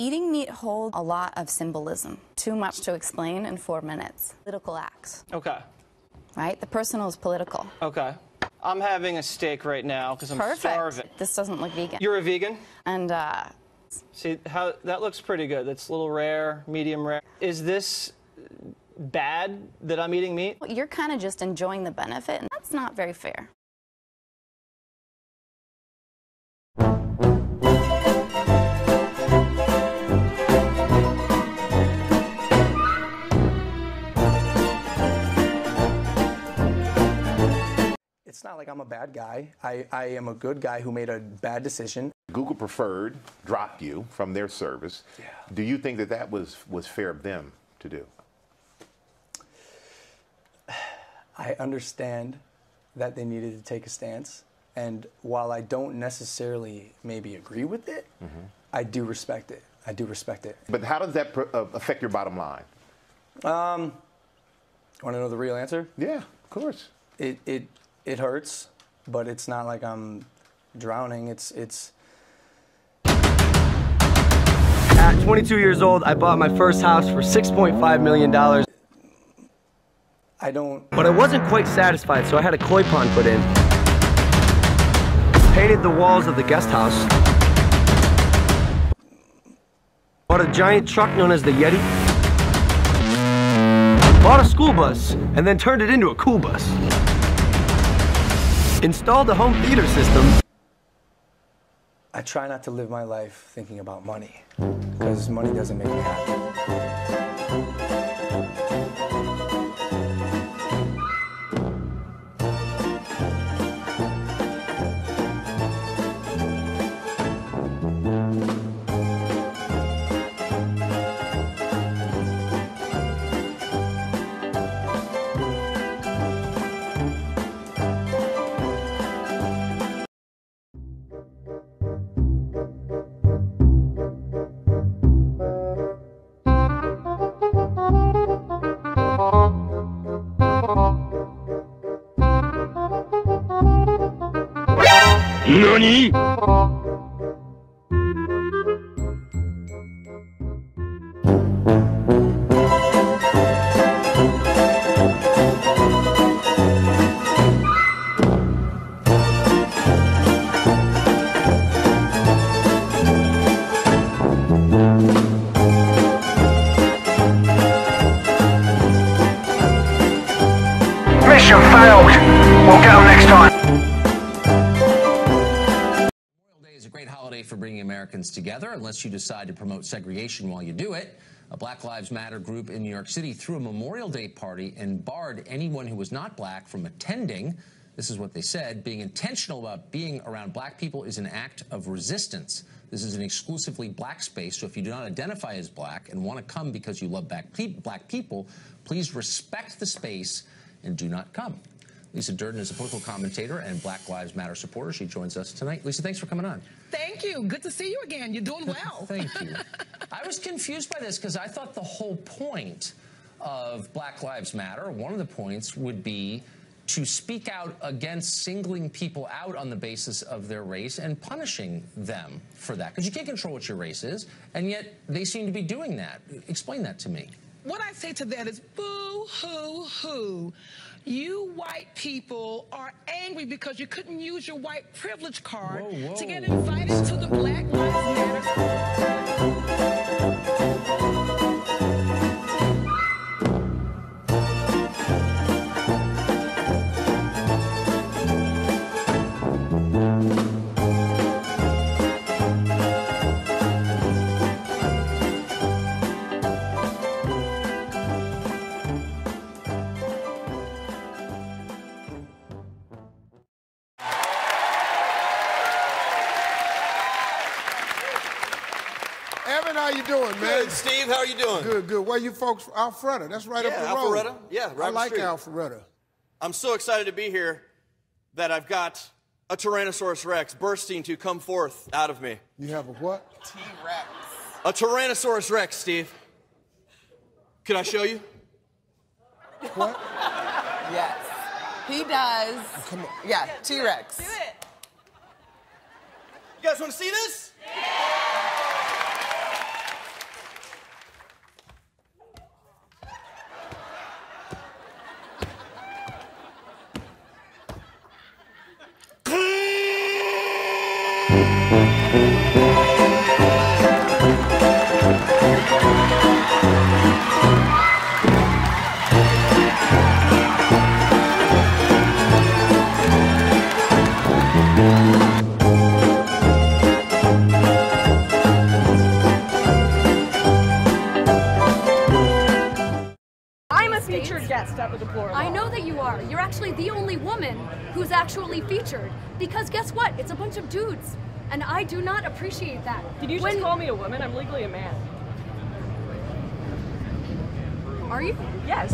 Eating meat holds a lot of symbolism. Too much to explain in 4 minutes. Political acts. Okay. Right? The personal is political. Okay. I'm having a steak right now because I'm starving. This doesn't look vegan. You're a vegan? And, see, how that looks pretty good. That's a little rare, medium rare. Is this bad that I'm eating meat? You're kind of just enjoying the benefit, and that's not very fair. It's not like I'm a bad guy. I am a good guy who made a bad decision. Google Preferred dropped you from their service. Yeah. Do you think that that was fair of them to do? I understand that they needed to take a stance. And while I don't necessarily maybe agree with it, I do respect it. I do respect it. But how does that affect your bottom line? Want to know the real answer? Yeah, of course. It hurts, but it's not like I'm drowning. It's. At 22 years old, I bought my first house for $6.5 million. I don't. But I wasn't quite satisfied, so I had a koi pond put in. Painted the walls of the guest house. Bought a giant truck known as the Yeti. Bought a school bus, and then turned it into a cool bus. Installed a home theater system. I try not to live my life thinking about money, because money doesn't make me happy. NANI?! Mission failed. We'll get them next time. For bringing Americans together, unless you decide to promote segregation while you do it. A Black Lives Matter group in New York City threw a Memorial Day party and barred anyone who was not black from attending. This is what they said: being intentional about being around black people is an act of resistance. This is an exclusively black space, so if you do not identify as black and want to come because you love black people, please respect the space and do not come. Lisa Durden is a political commentator and Black Lives Matter supporter. She joins us tonight. Lisa, thanks for coming on. Thank you. Good to see you again. You're doing well. Thank you. I was confused by this because I thought the whole point of Black Lives Matter, one of the points, would be to speak out against singling people out on the basis of their race and punishing them for that. Because you can't control what your race is, and yet they seem to be doing that. Explain that to me. What I say to that is boo-hoo-hoo. You white people are angry because you couldn't use your white privilege card to get invited to the Black Lives Evan, how you doing, man? Good, Steve. How are you doing? Good, good. Where you folks? Alpharetta. That's right up the road. Alpharetta. Yeah, right. I like Alpharetta. I'm so excited to be here that I've got a Tyrannosaurus Rex bursting to come forth out of me. You have a what? T-Rex. A Tyrannosaurus Rex, Steve. Can I show you? What? Yes. He does. Come on. Yeah, T-Rex. Do it. You guys want to see this? I'm a featured guest at the Deplorable. I know that you are. You're actually the only woman who's actually featured. Because guess what? It's a bunch of dudes. And I do not appreciate that. Did you just call me a woman? I'm legally a man. Are you? Yes.